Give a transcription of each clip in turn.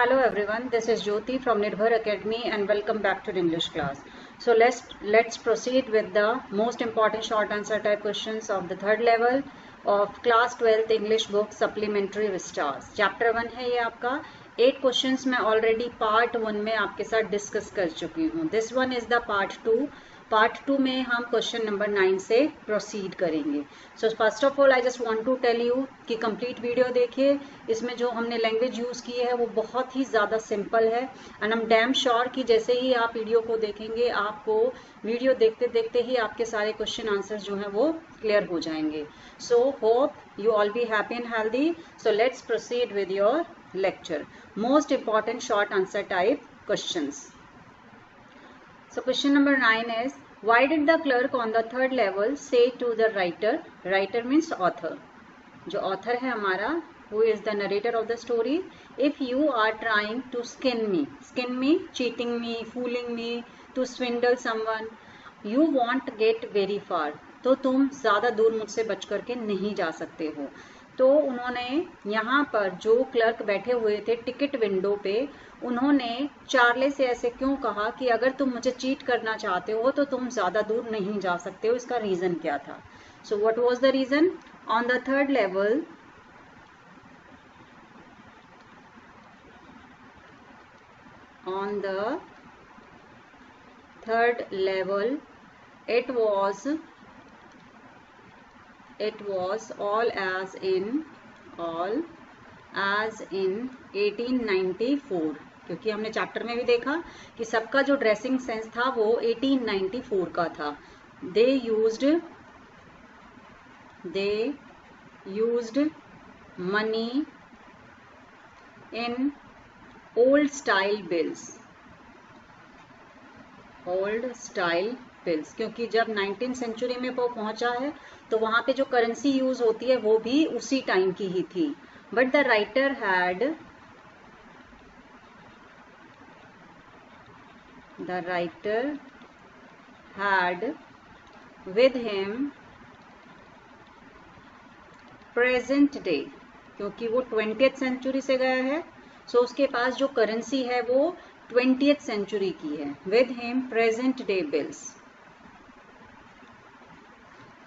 Hello everyone, this is Jyoti from Nirbhar Academy and welcome back to the English class. So let's proceed with the most important short answer type questions of the third level of class 12th English book supplementary Vistas. Chapter 1 है ये आपका 8 questions मैं already part 1 में आपके साथ discuss कर चुकी हूँ. This one is the part 2. Part 2 में हम क्वेश्चन नंबर 9 से प्रोसीड करेंगे. So first of all I just want to tell you कि कंप्लीट वीडियो देखिए. इसमें जो हमने लैंग्वेज यूज़ की है वो बहुत ही ज़्यादा सिंपल है and I am damn sure कि जैसे ही आप वीडियो को देखेंगे आपको वीडियो देखते देखते ही आपके सारे क्वेश्चन आंसर जो हैं वो क्लियर हो जाएंगे. So hope you all be happy and healthy. So let's proceed with your lecture. Most important short answer type questions. So question number 9 is, why did the clerk on the third level say to the writer, writer means author, जो author है हमारा, who is the narrator of the story, if you are trying to skin me, cheating me, fooling me, to swindle someone, you won't get very far, तो तुम ज़्यादा दूर मुझसे बच करके नहीं जा सकते हो. तो उन्होंने यहाँ पर जो क्लर्क बैठे हुए थे टिकट विंडो पे, उन्होंने चार्ले से ऐसे क्यों कहा कि अगर तुम मुझे चीट करना चाहते हो तो तुम ज़्यादा दूर नहीं जा सकते हो. इसका रीज़न क्या था? So what was the reason? On the third level it was all as in 1894, क्योंकि हमने चैप्टर में भी देखा कि सबका जो ड्रेसिंग सेंस था वो 1894 का था. They used money in old style bills, क्योंकि जब 19th सेंचुरी में वो पहुंचा है तो वहां पे जो करेंसी यूज होती है वो भी उसी टाइम की ही थी. But the writer had with him present day, क्योंकि वो 20th सेंचुरी से गया है, सो उसके पास जो करेंसी है वो 20th सेंचुरी की है. With him present day bills.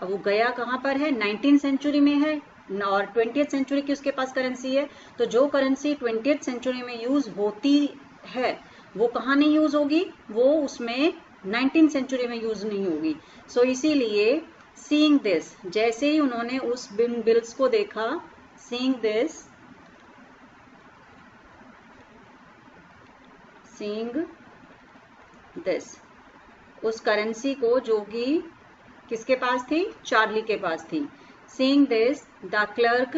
अब वो गया कहाँ पर है? 19th सेंचुरी में है और 20th सेंचुरी की उसके पास करेंसी है. तो जो करेंसी 20th सेंचुरी में यूज होती है वो कहाँ नहीं यूज होगी? वो उसमें 19th सेंचुरी में यूज नहीं होगी. सो इसीलिए सीइंग दिस, जैसे ही उन्होंने उस बिल्स को देखा, सीइंग दिस, उस करेंसी को जो कि किसके पास थी? चार्ली के पास थी. सीइंग दिस द क्लर्क,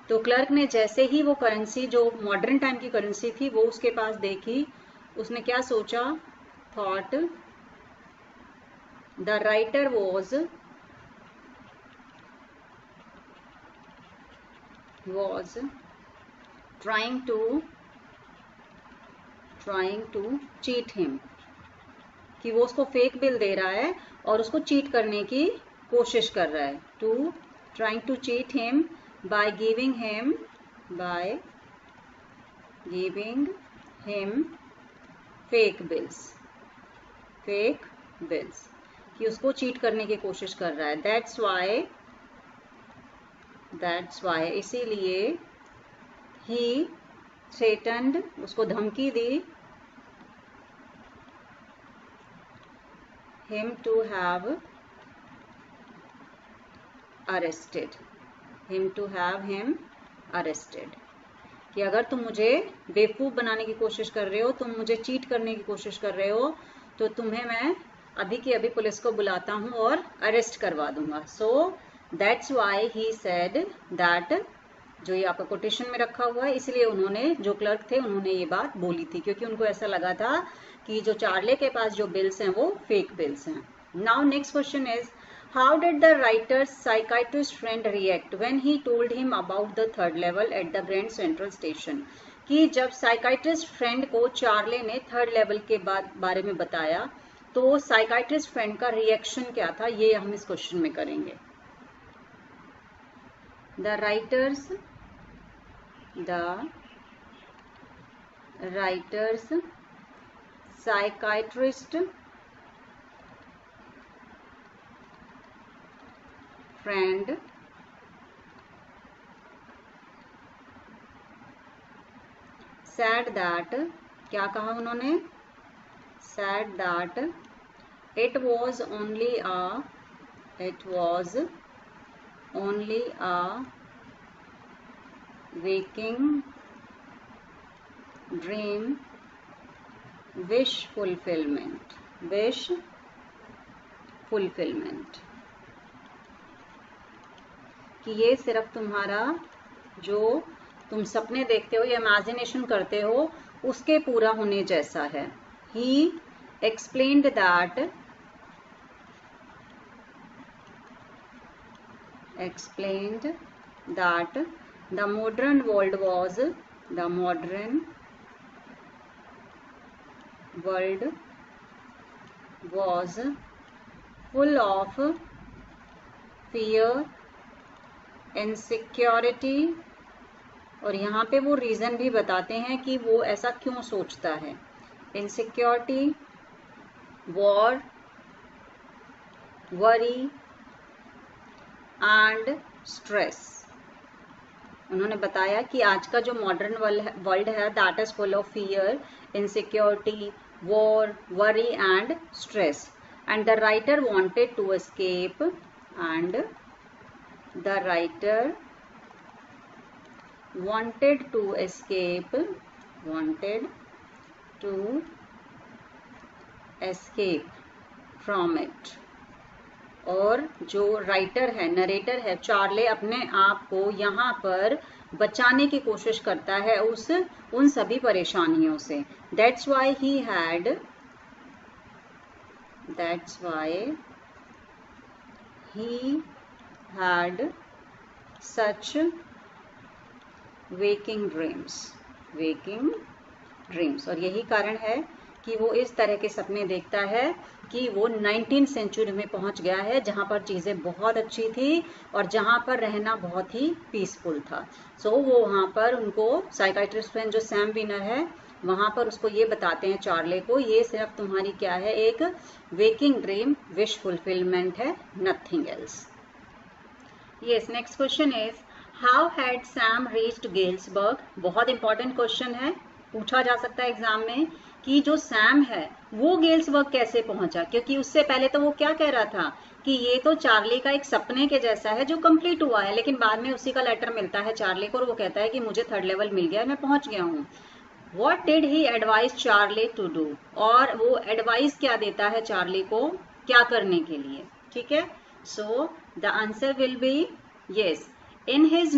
तो क्लर्क ने जैसे ही वो करेंसी जो मॉडर्न टाइम की करेंसी थी वो उसके पास देखी, उसने क्या सोचा? Thought the writer was trying to cheat him, कि वो उसको फेक बिल दे रहा है और उसको चीट करने की कोशिश कर रहा है. Trying to cheat him by giving him fake bills, कि उसको चीट करने की कोशिश कर रहा है. दैट्स वाई, इसीलिए ही थ्रेटन्ड, उसको धमकी दी, him to have him arrested, कि अगर तुम मुझे बेवकूफ़ बनाने की कोशिश कर रहे हो, तुम मुझे चीट करने की कोशिश कर रहे हो, तो तुम्हें मैं अभी की अभी पुलिस को बुलाता हूँ और अरेस्ट करवा दूंगा. So that's why he said that, जो ये आपका कोटेशन में रखा हुआ है, इसलिए उन्होंने, जो क्लर्क थे, उन्होंने ये बात बोली थी क्योंकि उनको ऐसा लगा था कि जो चार्ले के पास जो बिल्स हैं वो फेक बिल्स हैं. Now next question is, how did the writers psychiatrist friend react when he told him about the third level at the grand central station, कि जब साइकाइट्रिस्ट फ्रेंड को चार्ले ने third level के बारे में बताया तो साइकाइट्रिस्ट फ्रेंड का रिएक्शन क्या था, ये हम इस क्वेश्चन में करेंगे. The writer's psychiatrist friend said that, क्या कहा उन्होंने, said that it was only a waking dream, wish fulfillment, कि ये सिर्फ तुम्हारा जो तुम सपने देखते हो या इमेजिनेशन करते हो उसके पूरा होने जैसा है. He explained that the modern world was full of fear, insecurity, और यहाँ पे वो रीज़न भी बताते हैं कि वो ऐसा क्यों सोचता है. Insecurity, war, worry and stress. उन्होंने बताया कि आज का जो मॉडर्न वर्ल्ड है that is full of fear, insecurity, war, worry and stress. And the writer wanted to escape from it. और जो राइटर है, नरेटर है, चार्ले, अपने आप को यहाँ पर बचाने की कोशिश करता है उन सभी परेशानियों से. That's why he had such waking dreams. और यही कारण है कि वो इस तरह के सपने देखता है कि वो 19th सेंचुरी में पहुंच गया है जहां पर चीज़ें बहुत अच्छी थी और जहां पर रहना बहुत ही पीसफुल था. सो वो वहां पर उनको साइकाइट्रिस्ट फ्रेंड जो सैम वीनर है वहां पर उसको ये बताते हैं चार्ले को, ये सिर्फ तुम्हारी क्या है, एक वेकिंग ड्रीम, विश फुलफिलमेंट है, nothing else. Yes, next question is how had Sam reached Galesburg. बहुत इंपॉर्टेंट क्वेश्चन है, पूछा जा सकता है एग्जाम में कि जो सैम है वो गेल्सबर्ग कैसे पहुंचा, क्योंकि उससे पहले तो वो क्या कह रहा था कि ये तो चार्ली का एक सपने के जैसा है जो कंप्लीट हुआ है, लेकिन बाद में उसी का लेटर मिलता है चार्ली को और वो कहता है कि मुझे 3rd लेवल मिल गया है, मैं पहुंच गया हूँ. What did he advise Charlie to do. और वो एडवाइस क्या देता है चार्ली को क्या करने के लिए. ठीक है, so the answer will be yes. In his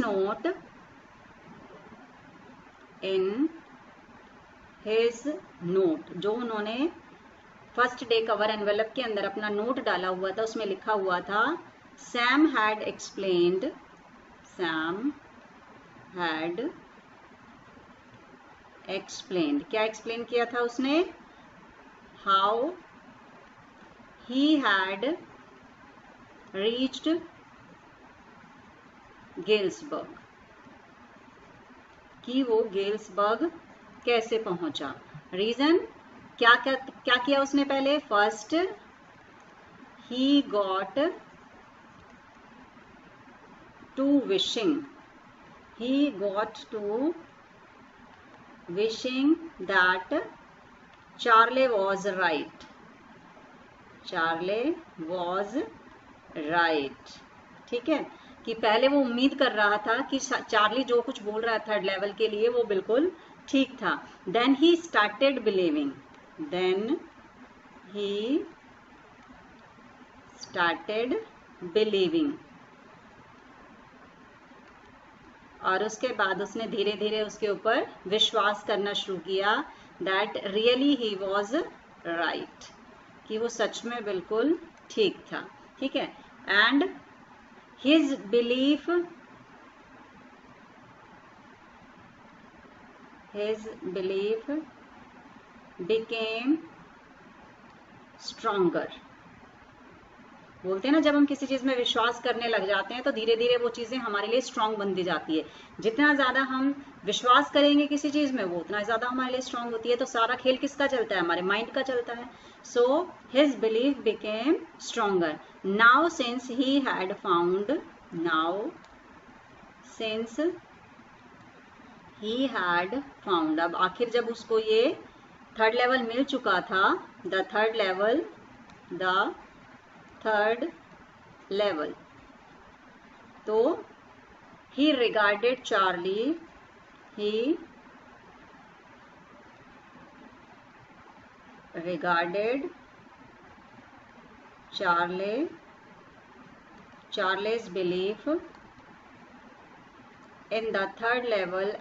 note, जो उन्होंने फर्स्ट डे कवर एनवेलप के अंदर अपना नोट डाला हुआ था उसमें लिखा हुआ था सैम हैड एक्सप्लेन्ड, क्या एक्सप्लेन किया था उसने, how he had reached Galesburg, कि वो गेल्सबर्ग कैसे पहुंचा. रीजन क्या किया उसने पहले, first he got to wishing that Charlie was right. ठीक है, कि पहले वो उम्मीद कर रहा था कि चार्ली जो कुछ बोल रहा था 3rd लेवल के लिए वो बिल्कुल ठीक था. देन ही स्टार्टेड बिलीविंग, और उसके बाद उसने धीरे धीरे उसके ऊपर विश्वास करना शुरू किया that really he was right, कि वो सच में बिल्कुल ठीक था. ठीक है, and his belief became stronger. बोलते हैं ना, जब हम किसी चीज में विश्वास करने लग जाते हैं तो धीरे धीरे वो चीजें हमारे लिए स्ट्रांग बनती जाती है। जितना ज्यादा हम विश्वास करेंगे किसी चीज में, वो उतना ज्यादा हमारे लिए स्ट्रांग होती है। तो सारा खेल किसका चलता है? हमारे माइंड का चलता है। So his belief became stronger now since he had found अब आखिर जब उसको ये थर्ड लेवल मिल चुका था, द थर्ड लेवल, तो he regarded Charlie Charlie's belief in the third level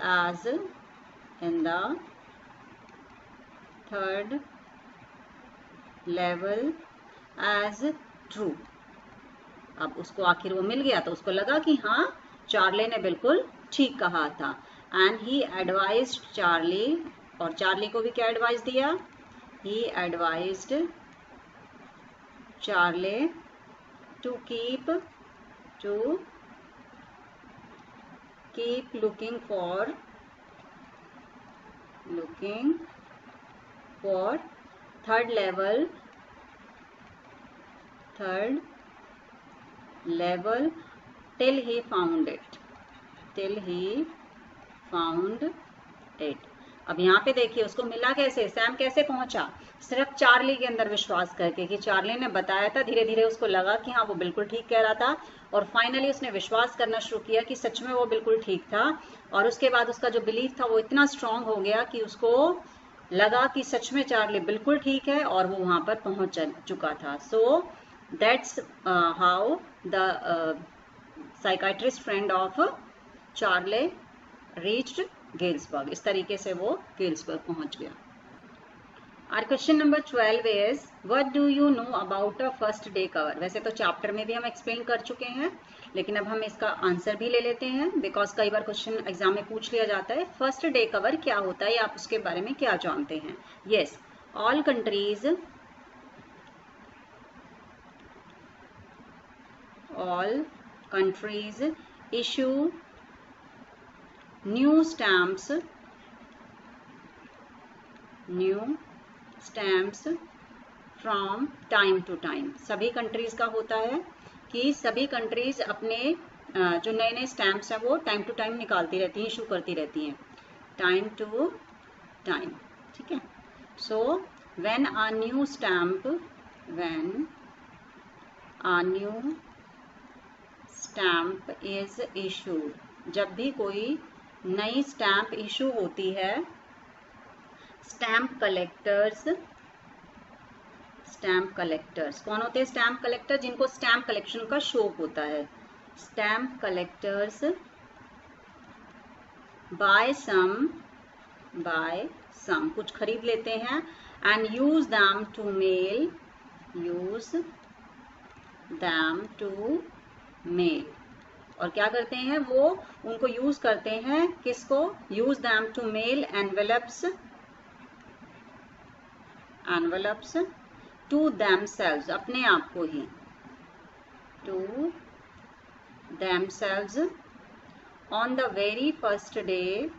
as true। अब उसको आखिर वो मिल गया तो उसको लगा कि हाँ, चार्ली ने बिल्कुल ठीक कहा था। एंड ही एडवाइज्ड चार्ली, और चार्ली को भी क्या एडवाइस दिया? He advised Charlie to keep looking for third level till he found it। अब यहाँ पे देखिए उसको मिला कैसे, सैम कैसे पहुंचा? सिर्फ चार्ली के अंदर विश्वास करके कि चार्ली ने बताया था। धीरे धीरे उसको लगा कि हाँ, वो बिल्कुल ठीक कह रहा था, और फाइनली उसने विश्वास करना शुरू किया कि सच में वो बिल्कुल ठीक था। और उसके बाद उसका जो बिलीफ था वो इतना स्ट्रांग हो गया कि उसको लगा कि सच में चार्ली बिल्कुल ठीक है, और वो वहां पर पहुंच चुका था। So that's how the psychiatrist friend of Charlie reached Galesburg. इस तरीके से वो गेल्सबर्ग पहुंच गया। Our question number 12 is what do you know about a first day cover? वैसे तो चैप्टर में भी हम एक्सप्लेन कर चुके हैं, लेकिन अब हम इसका आंसर भी ले लेते हैं, बिकॉज कई बार क्वेश्चन एग्जाम में पूछ लिया जाता है। फर्स्ट डे कवर क्या होता है, या आप उसके बारे में क्या जानते हैं? Yes, all countries issue new stamps from time to time. सभी कंट्रीज का होता है कि सभी कंट्रीज अपने जो नए नए स्टैम्प्स हैं वो टाइम टू टाइम निकालती रहती हैं, इशू करती रहती हैं, टाइम टू टाइम। ठीक है। So when a new stamp is issued, जब भी कोई नई स्टैम्प इशू होती है, स्टैम्प कलेक्टर्स कौन होते हैं? स्टैम्प कलेक्टर, जिनको स्टैम्प कलेक्शन का शौक होता है। स्टैम्प कलेक्टर्स बाय सम कुछ खरीद लेते हैं, and use them to mail, और क्या करते हैं वो उनको यूज करते हैं, किसको? Use them to mail envelopes to themselves, अपने आप को ही, to themselves on the very first day,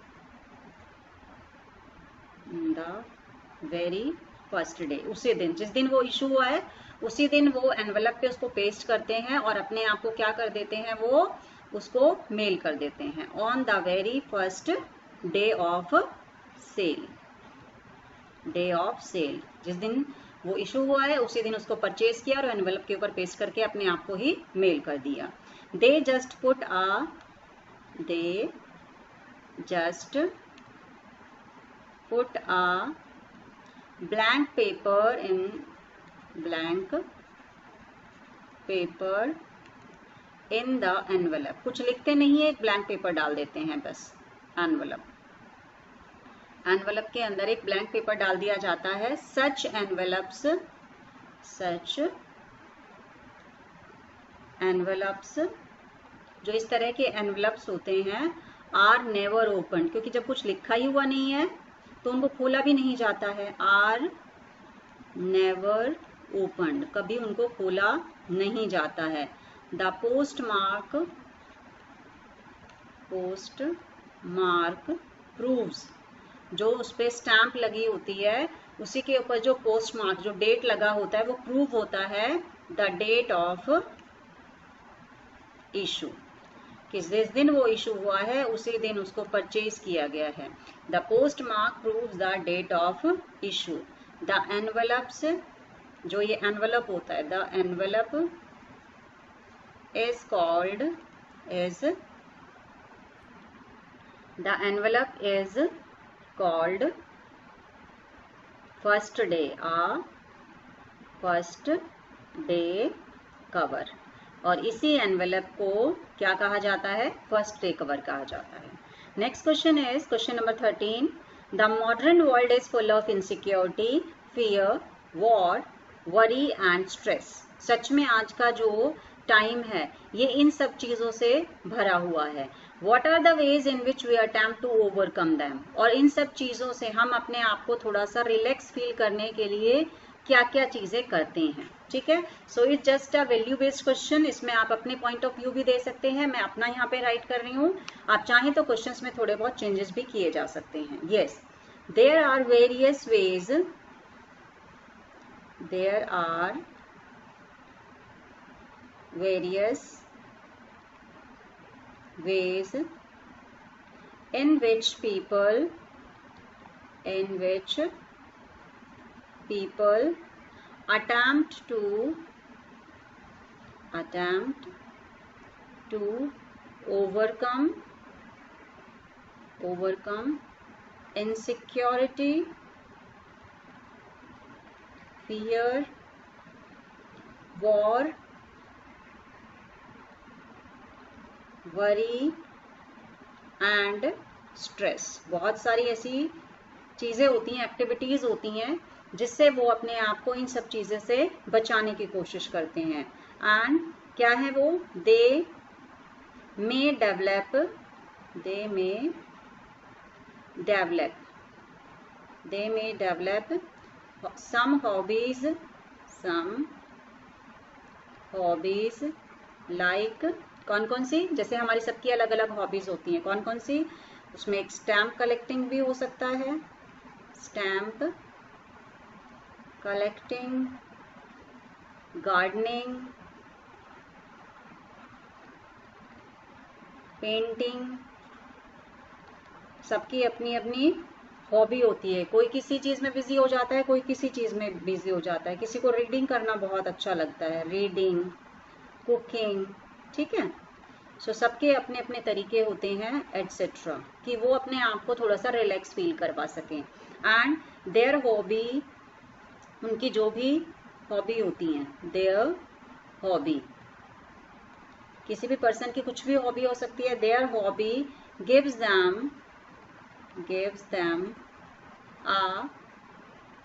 उसी दिन, जिस दिन वो इशू हुआ है उसी दिन वो एनवेलप पे उसको पेस्ट करते हैं और अपने आप को क्या कर देते हैं, वो उसको मेल कर देते हैं। On the very first day of sale, जिस दिन वो इशू हुआ है उसी दिन उसको परचेज किया और एनवेलप के ऊपर पेस्ट करके अपने आप को ही मेल कर दिया। They just put a blank paper in the envelope, कुछ लिखते नहीं है, एक ब्लैंक पेपर डाल देते हैं बस। एनवेलप के अंदर एक ब्लैंक पेपर डाल दिया जाता है। सच एनवेलप्स, जो इस तरह के एनवेलप्स होते हैं, आर नेवर ओपन, क्योंकि जब कुछ लिखा ही हुआ नहीं है तो उनको खोला भी नहीं जाता है। आर नेवर ओपन्ड, कभी उनको खोला नहीं जाता है। द पोस्ट मार्क प्रूव्स, जो उस पर स्टैंप लगी होती है उसी के ऊपर जो पोस्ट मार्क, जो डेट लगा होता है, वो प्रूव होता है द डेट ऑफ इशू, कि जिस दिन वो इशू हुआ है उसी दिन उसको परचेज किया गया है। The post mark proves the date of issue. The envelopes, जो ये एनवेलप होता है, the envelope is called as, the envelope is called first day, a first day cover, और इसी एनवेलप को क्या कहा जाता है, फर्स्ट डे कवर कहा जाता है। Next question is question number 13। The modern world is full of insecurity, fear, war, worry and stress. सच में आज का जो टाइम है ये इन सब चीजों से भरा हुआ है। What are the ways in which we attempt to overcome them? और इन सब चीजों से हम अपने आप को थोड़ा सा रिलैक्स फील करने के लिए क्या क्या चीजें करते हैं, ठीक है। So it's just a value based question, इसमें आप अपने पॉइंट ऑफ व्यू भी दे सकते हैं, मैं अपना यहाँ पे राइट कर रही हूँ, आप चाहें तो क्वेश्चंस में थोड़े बहुत चेंजेस भी किए जा सकते हैं। Yes, there are various ways, there are various ways in which people attempt to overcome insecurity, fear, war, worry and stress. बहुत सारी ऐसी चीजें होती हैं, एक्टिविटीज होती हैं जिससे वो अपने आप को इन सब चीजों से बचाने की कोशिश करते हैं। एंड क्या है वो, दे मे डेवलप सम हॉबीज लाइक, कौन कौन सी, जैसे हमारी सबकी अलग अलग हॉबीज होती हैं, कौन कौन सी, उसमें एक स्टैम्प कलेक्टिंग भी हो सकता है, स्टैम्प कलेक्टिंग, गार्डनिंग, पेंटिंग, सबकी अपनी अपनी हॉबी होती है। कोई किसी चीज में बिजी हो जाता है, कोई किसी चीज में बिजी हो जाता है। किसी को रीडिंग करना बहुत अच्छा लगता है, रीडिंग, कुकिंग, ठीक है। सो सबके अपने अपने तरीके होते हैं एटसेट्रा, कि वो अपने आप को थोड़ा सा रिलैक्स फील करवा सकें। एंड देयर हॉबी, उनकी जो भी हॉबी होती हैं, देयर हॉबी, किसी भी पर्सन की कुछ भी हॉबी हो सकती है। Their hobby gives them a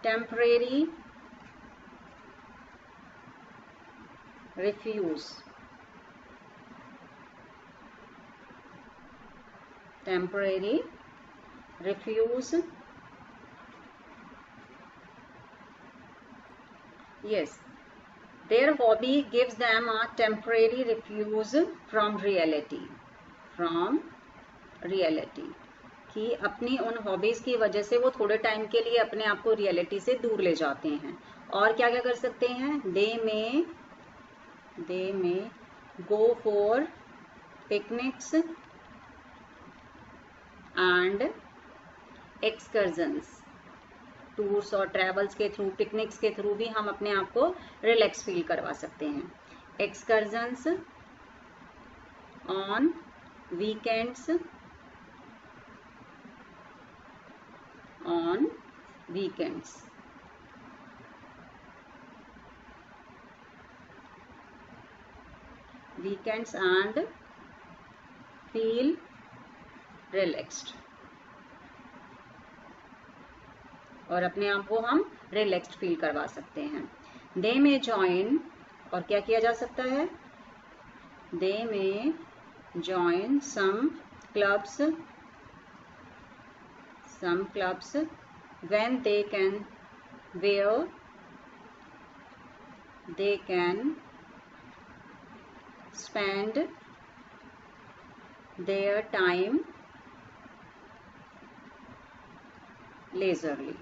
temporary refuge, yes, their hobby gives them a temporary refuge from reality, कि अपनी उन हॉबीज की वजह से वो थोड़े टाइम के लिए अपने आप को रियलिटी से दूर ले जाते हैं। और क्या क्या कर सकते हैं, they may go for picnics and excursions, tours और ट्रेवल्स के थ्रू, पिकनिक्स के थ्रू भी हम अपने आप को रिलैक्स फील करवा सकते हैं। Excursions on weekends, and feel relaxed, और अपने आप को हम रिलैक्स्ड फील करवा सकते हैं। दे में जॉइन, और क्या किया जा सकता है, दे में join some clubs when they can wear they can spend their time leisurely.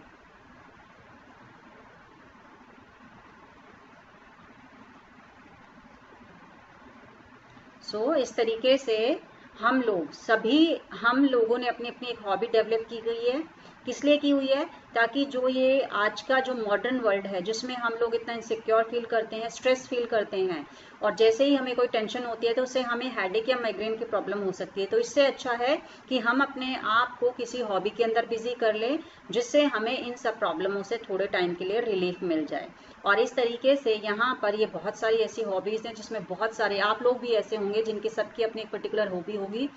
सो इस तरीके से हम लोगों ने अपनी अपनी एक हॉबी डेवलप की गई है। किस लिए की हुई है? ताकि जो ये आज का जो मॉडर्न वर्ल्ड है जिसमें हम लोग इतना इनसिक्योर फील करते हैं, स्ट्रेस फील करते हैं, और जैसे ही हमें कोई टेंशन होती है तो उससे हमें हेडेक या माइग्रेन की प्रॉब्लम हो सकती है। तो इससे अच्छा है कि हम अपने आप को किसी हॉबी के अंदर बिजी कर लें जिससे हमें इन सब प्रॉब्लमों से थोड़े टाइम के लिए रिलीफ मिल जाए। और इस तरीके से यहाँ पर ये बहुत सारी ऐसी हॉबीज हैं जिसमें बहुत सारे आप लोग भी ऐसे होंगे जिनकी सबकी अपनी एक पर्टिकुलर हॉबी होगी,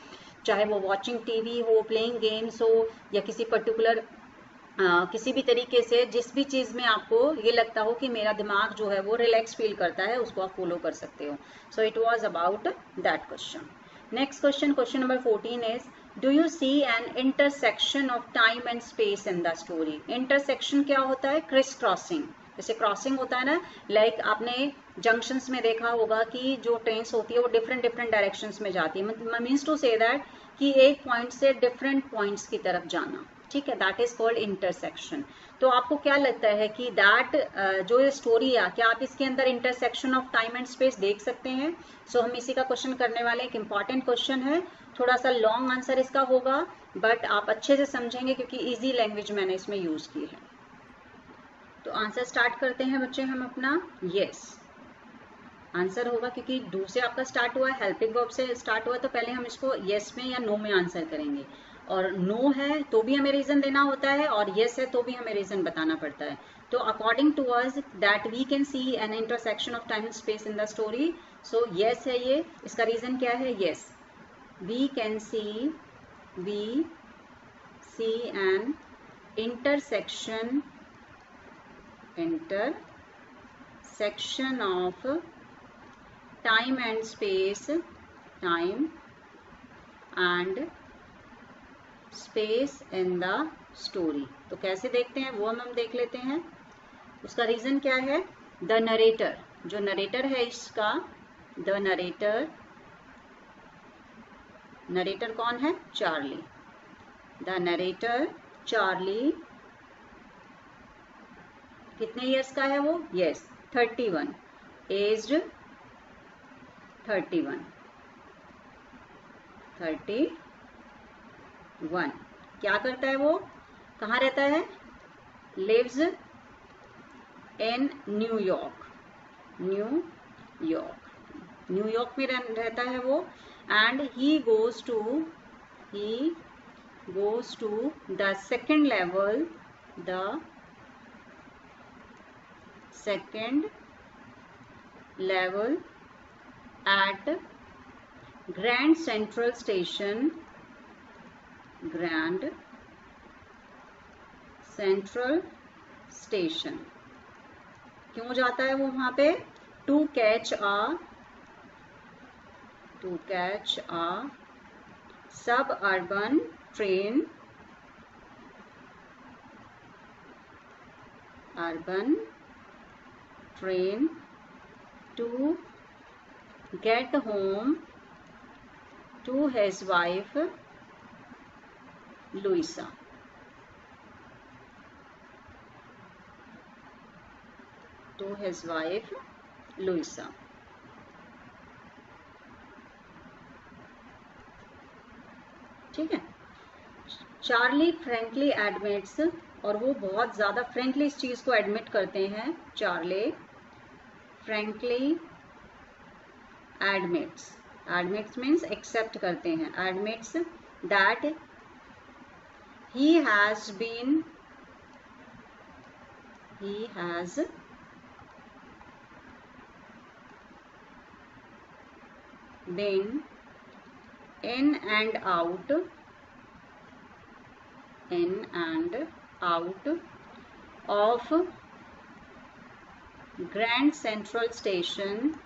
चाहे वो वॉचिंग टीवी हो, प्लेइंग गेम्स हो, या किसी पर्टिकुलर किसी भी तरीके से जिस भी चीज में आपको ये लगता हो कि मेरा दिमाग जो है वो रिलैक्स फील करता है, उसको आप फॉलो कर सकते हो। So it was about that question. Next question, question number 14 is, do you see an intersection of time and space in the story? Intersection क्या होता है? Chris crossing. जैसे क्रॉसिंग होता है ना, लाइक आपने जंक्शंस में देखा होगा कि जो ट्रेन्स होती है वो डिफरेंट डिफरेंट डायरेक्शंस में जाती है, मीन्स टू से दैट कि एक पॉइंट से डिफरेंट पॉइंट्स की तरफ जाना, ठीक है, दैट इज कॉल्ड इंटरसेक्शन। तो आपको क्या लगता है कि दैट जो ये स्टोरी है, क्या आप इसके अंदर intersection of time and space देख सकते हैं? सो हम इसी का क्वेश्चन करने वाले हैं। एक इंपॉर्टेंट क्वेश्चन है, थोड़ा सा लॉन्ग आंसर इसका होगा बट आप अच्छे से समझेंगे क्योंकि इजी लैंग्वेज मैंने इसमें यूज की है। तो आंसर स्टार्ट करते हैं बच्चे हम अपना। यस आंसर होगा क्योंकि डू से आपका स्टार्ट हुआ है, हेल्पिंग वर्ब से स्टार्ट हुआ है, तो पहले हम इसको यस में या नो में आंसर करेंगे। और नो है तो भी हमें रीजन देना होता है और यस है तो भी हमें रीजन बताना पड़ता है। तो according to us that we can see an intersection of time and space in the story. So yes है ये, इसका रीजन क्या है? Yes, we can see an intersection of time and space in the story। तो कैसे देखते हैं वो हम देख लेते हैं। उसका रीजन क्या है? द नरेटर, जो नरेटर है इसका, द नरेटर कौन है? चार्ली। द नरेटर चार्ली कितने इयर्स का है वो? Yes 31, aged 31। क्या करता है वो? कहाँ रहता है? लिव्स इन न्यूयॉर्क में रहता है वो। And he goes to the second level at Grand Central Station क्यों जाता है वो वहां पे? To catch a suburban train to get home to his wife Louisa। ठीक है। चार्ली फ्रैंकली एडमिट्स, और वो बहुत ज्यादा फ्रैंकली इस चीज को एडमिट करते हैं। Charlie frankly admits means accept करते हैं, admits that he has been in and out of Grand Central Station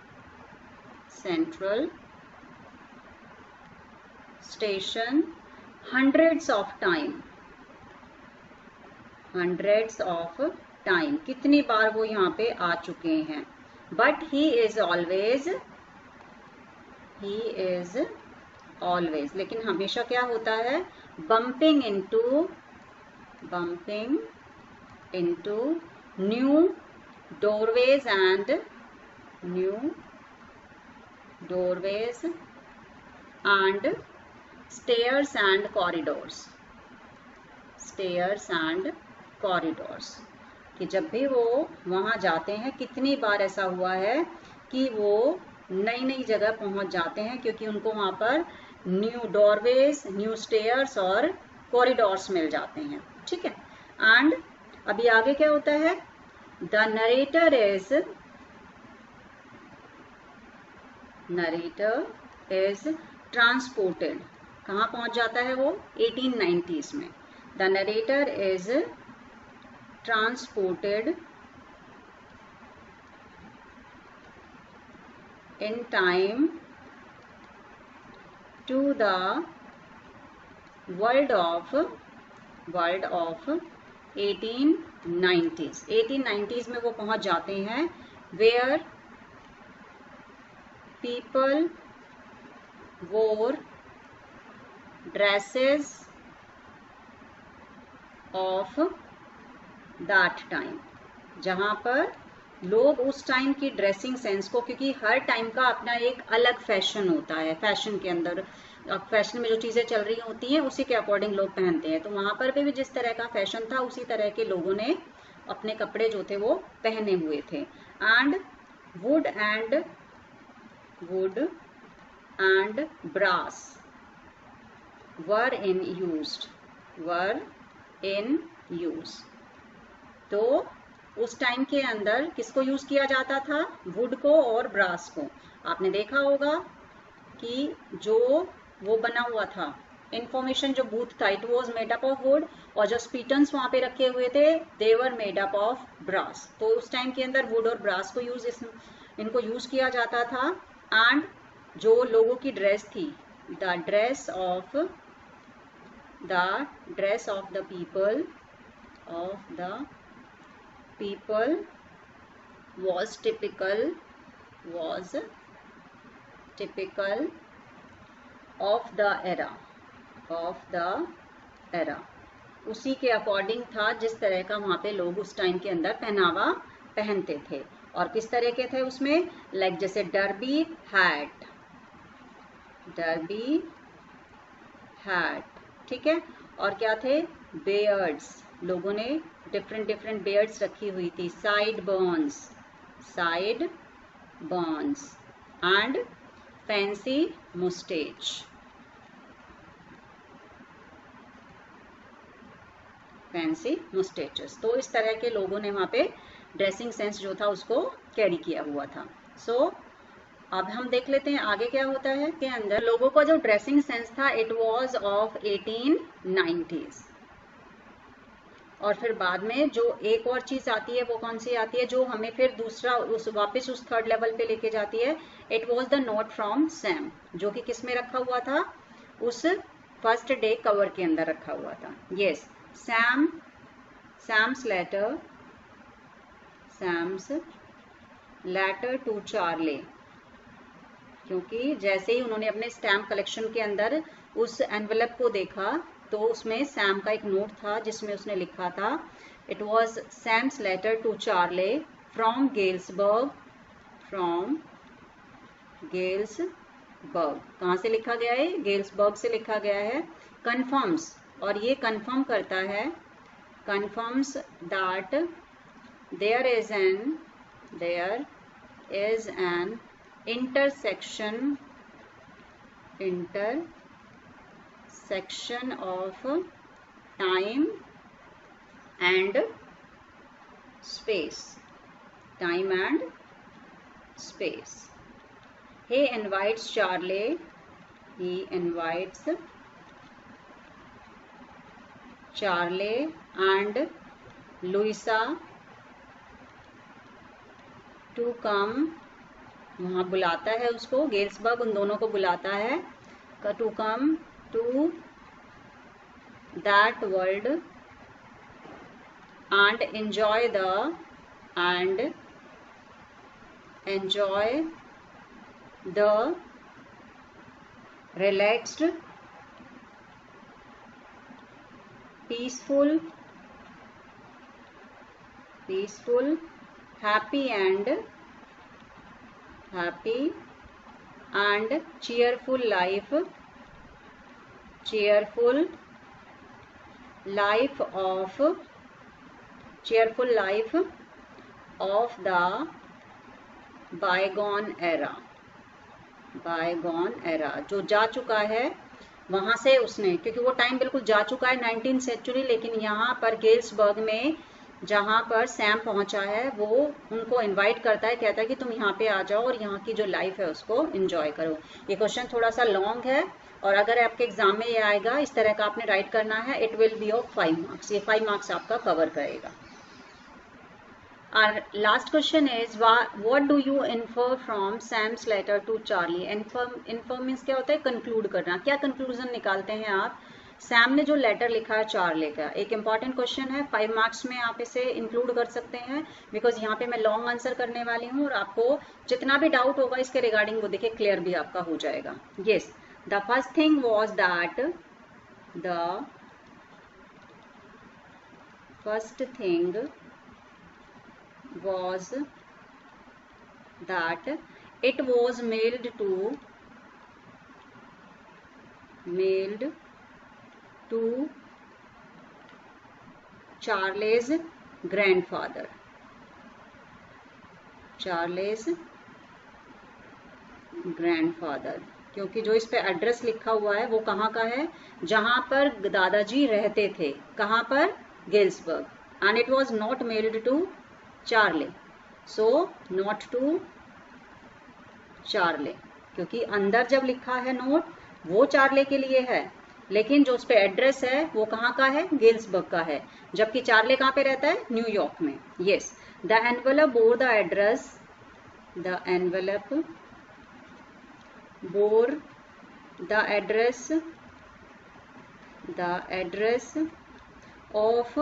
hundreds of time। कितनी बार वो यहाँ पे आ चुके हैं? but he is always, लेकिन हमेशा क्या होता है, bumping into new doorways and stairs and corridors, कि जब भी वो वहाँ जाते हैं, कितनी बार ऐसा हुआ है कि वो नई नई जगह पहुँच जाते हैं, क्योंकि उनको वहाँ पर न्यू डोरवेज, न्यू स्टेयर्स और कॉरिडोर्स मिल जाते हैं, ठीक है। एंड अभी आगे क्या होता है, द नरेटर इज ट्रांसपोर्टेड, कहाँ पहुँच जाता है वो, 1890s में। The narrator is transported in time to the world of 1890s। 1890s में वो पहुंच जाते हैं, where people wore dresses of that time, जहाँ पर लोग उस टाइम की ड्रेसिंग सेंस को, क्योंकि हर टाइम का अपना एक अलग फैशन होता है, फैशन के अंदर फैशन में जो चीज़ें चल रही होती हैं उसी के अकॉर्डिंग लोग पहनते हैं, तो वहाँ पर भी जिस तरह का फैशन था उसी तरह के लोगों ने अपने कपड़े जो थे वो पहने हुए थे। And wood and brass were in use. तो उस टाइम के अंदर किसको यूज किया जाता था, वुड को और ब्रास को। आपने देखा होगा कि जो वो बना हुआ था इंफॉर्मेशन जो बूथ था, it was made up of wood, और जो स्पीटन्स वहां पे रखे हुए थे they were made up of brass. तो उस टाइम के अंदर वुड और ब्रास को इनको यूज किया जाता था। एंड जो लोगों की ड्रेस थी, the dress of the people was typical of the era, उसी के अकॉर्डिंग था जिस तरह का वहाँ पे लोग उस टाइम के अंदर पहनावा पहनते थे। और किस तरह के थे उसमें, लाइक जैसे डर्बी हैट, ठीक है। और क्या थे, बेयर्ड्स, लोगों ने डिफरेंट बेयर्ड्स रखी हुई थी, साइड बॉन्स एंड फैंसी मुस्टेचेस। तो इस तरह के लोगों ने वहाँ पे ड्रेसिंग सेंस जो था उसको कैरी किया हुआ था। सो अब हम देख लेते हैं आगे क्या होता है। के अंदर लोगों का जो ड्रेसिंग सेंस था इट वाज ऑफ 1890s। और फिर बाद में जो एक और चीज आती है वो कौन सी आती है, जो हमें फिर दूसरा वापस उस थर्ड लेवल पे लेके जाती है। It was the note from Sam, जो कि किस में रखा हुआ था, उस फर्स्ट डे कवर के अंदर रखा हुआ था। Yes, Sam's letter to Charlie, क्योंकि जैसे ही उन्होंने अपने स्टैम्प कलेक्शन के अंदर उस एनवेलप को देखा तो उसमें सैम का एक नोट था जिसमें उसने लिखा था, it was Sam's letter to Charlie from Galesburg. कहाँ से लिखा गया है, गेल्सबर्ग से लिखा गया है। कन्फर्म्स, और ये कन्फर्म करता है, confirms that there is an intersection of time and space. He invites Charlie and Louisa to come, वहाँ बुलाता है उसको, गेल्सबर्ग उन दोनों को बुलाता है to come to that world and enjoy the relaxed, peaceful, happy and cheerful life of the bygone era, जो जा चुका है वहां से उसने, क्योंकि वो टाइम बिल्कुल जा चुका है 19th सेंचुरी, लेकिन यहाँ पर गेल्सबर्ग में जहाँ पर सैम पहुंचा है वो उनको इनवाइट करता है, कहता है कि तुम यहाँ पे आ जाओ और यहाँ की जो लाइफ है उसको एंजॉय करो। ये क्वेश्चन थोड़ा सा लॉन्ग है और अगर आपके एग्जाम में ये आएगा इस तरह का आपने राइट करना है, it will be of 5 marks. ये 5 मार्क्स आपका कवर करेगा। Our last question is, what do you infer from Sam's letter to Charlie? Infer means क्या होता है? Conclude करना। क्या conclusion निकालते हैं आप? सैम ने जो लेटर लिखा है चार्ली का, एक इंपॉर्टेंट क्वेश्चन है, 5 मार्क्स में आप इसे इंक्लूड कर सकते हैं, बिकॉज यहाँ पे मैं लॉन्ग आंसर करने वाली हूँ और आपको जितना भी डाउट होगा इसके रिगार्डिंग वो देखिए क्लियर भी आपका हो जाएगा। Yes, the first thing was that it was mailed to Charlie's grandfather, क्योंकि जो इस पे एड्रेस लिखा हुआ है वो कहाँ का है? जहां पर दादाजी रहते थे। कहाँ पर? Galesburg. And it was not mailed to Charlie, so not to Charlie, क्योंकि अंदर जब लिखा है नोट वो चार्ली के लिए है, लेकिन जो उस पे एड्रेस है वो कहाँ का है? गेल्सबर्ग का है, जबकि चार्ली कहाँ पे रहता है? न्यूयॉर्क में। Yes, the envelope bore the address, of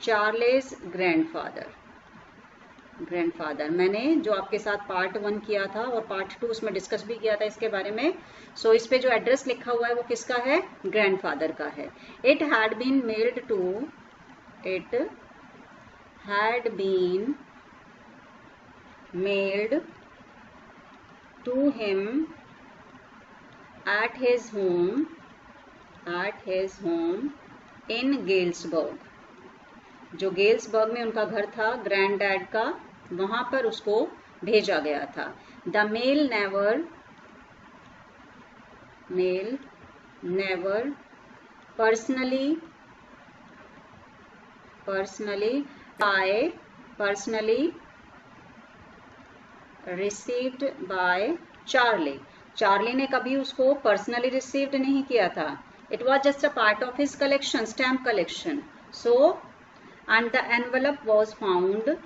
Charlie's grandfather. मैंने जो आपके साथ पार्ट 1 किया था और पार्ट 2 उसमें डिस्कस भी किया था इसके बारे में। सो इस पे जो एड्रेस लिखा हुआ है वो किसका है? ग्रैंडफादर का है। It had been mailed to him at his home in Galesburg, जो गेल्सबर्ग में उनका घर था ग्रैंड डैड का, वहां पर उसको भेजा गया था। The mail never personally received by Charlie. Charlie ने कभी उसको पर्सनली रिसीव्ड नहीं किया था। It was just a part of his collection, stamp collection. So and the envelope was found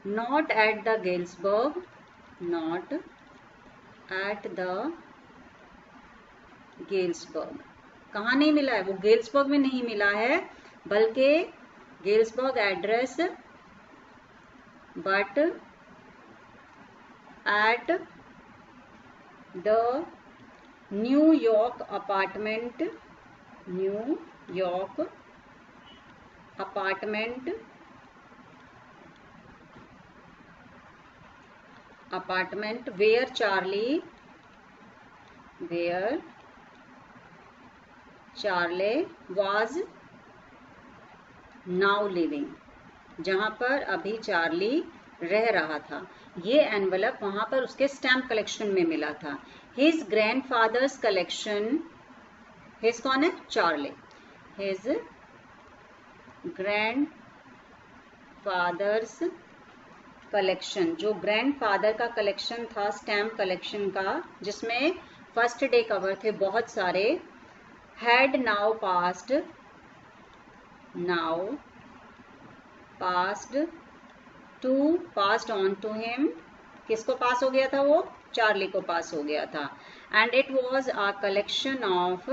not at the Galesburg, कहाँ नहीं मिला है? वो गेल्सबर्ग में नहीं मिला है, बल्कि Galesburg address, but at the New York apartment where Charlie was now living, जहां पर अभी चार्ली रह रहा था। ये एनवेलप वहां पर उसके स्टैम्प कलेक्शन में मिला था। हिज ग्रैंडफादर्स कलेक्शन, हिज कौन है? चार्ली। हिज ग्रैंडफादर्स कलेक्शन, जो ग्रैंडफादर का कलेक्शन था स्टैम्प कलेक्शन का, जिसमें फर्स्ट डे कवर थे बहुत सारे, had now passed on to him किसको पास हो गया था वो? चार्ली को पास हो गया था। And it was a collection of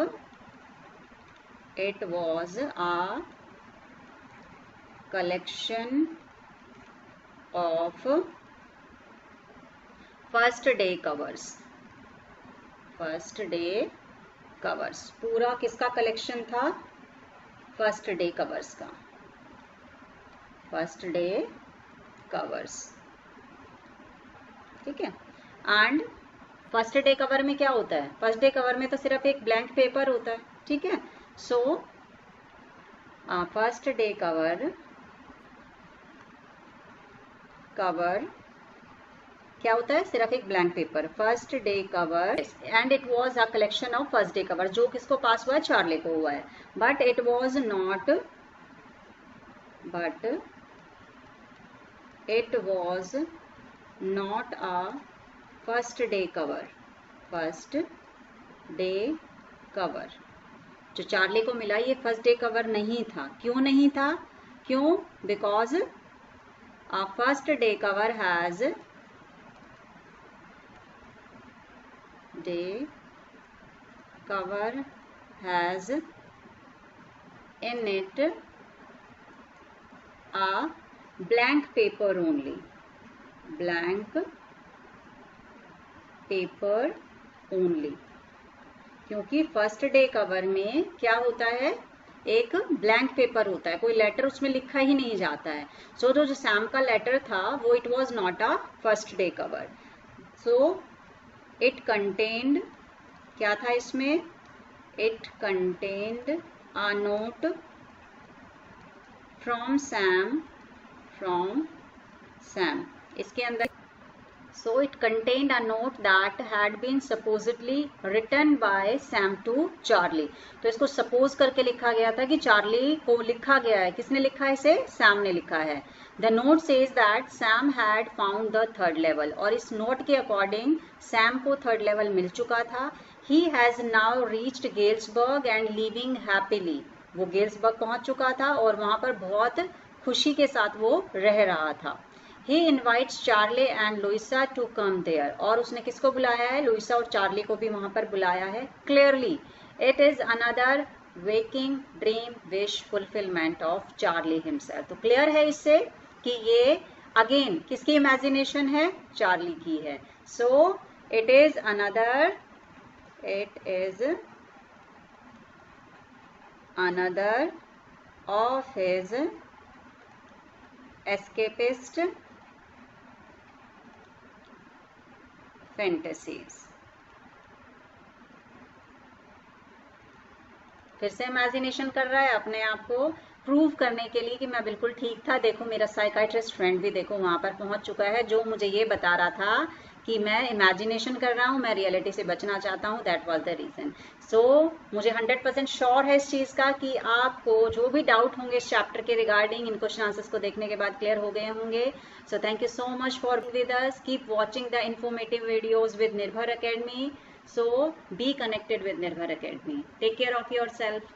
first day covers. पूरा किसका कलेक्शन था? फर्स्ट डे कवर्स का। फर्स्ट डे कवर्स, ठीक है। एंड फर्स्ट डे कवर में क्या होता है? फर्स्ट डे कवर में तो सिर्फ एक ब्लैंक पेपर होता है, ठीक है। सो फर्स्ट डे कवर क्या होता है? सिर्फ एक blank paper. First day cover and it was a collection of first day cover. जो किसको पास हुआ है? चार्ली को हुआ है। But it was not a first day cover. जो चार्ली को मिला ये फर्स्ट डे कवर नहीं था। क्यों नहीं था? क्यों? Because a first day cover has in it a blank paper only. क्योंकि फर्स्ट डे कवर में क्या होता है? एक ब्लैंक पेपर होता है, कोई लेटर उसमें लिखा ही नहीं जाता है। सो जो सैम का लेटर था वो it was not a first day cover. So it contained, क्या था इसमें? It contained a note from Sam. इसके अंदर so it contained a note that had been supposedly written by Sam to Charlie। तो इसको suppose करके लिखा गया था कि चार्ली को लिखा गया है। किसने लिखा है इसे? सैम ने लिखा है। The note says that Sam had found the third level। और इस नोट के अकॉर्डिंग सैम को थर्ड लेवल मिल चुका था। He has now reached Galesburg and living happily। वो गेल्सबर्ग पहुंच चुका था और वहां पर बहुत खुशी के साथ वो रह रहा था। He invites Charlie and Louisa to come there। और उसने किसको बुलाया है? लुइसा और चार्ली को भी वहां पर बुलाया है। Clearly, it is another waking dream wish fulfillment of Charlie himself। तो क्लियर है इससे कि ये अगेन किसकी इमेजिनेशन है? चार्ली की है। So it is another of his escapist fantasies। फिर से इमेजिनेशन कर रहा है अपने आप को प्रूव करने के लिए कि मैं बिल्कुल ठीक था। देखो मेरा साइकाइट्रिस्ट फ्रेंड भी देखो वहां पर पहुंच चुका है, जो मुझे ये बता रहा था कि मैं इमेजिनेशन कर रहा हूँ, मैं रियलिटी से बचना चाहता हूँ। That was the reason. So मुझे 100% श्योर है इस चीज का कि आपको जो भी डाउट होंगे इस चैप्टर के रिगार्डिंग इन क्वेश्चन आंसर्स को देखने के बाद क्लियर हो गए होंगे। So thank you so much for with us. Keep watching the informative videos with निर्भर academy. So be connected with Nirbhar Academy. Take care of yourself.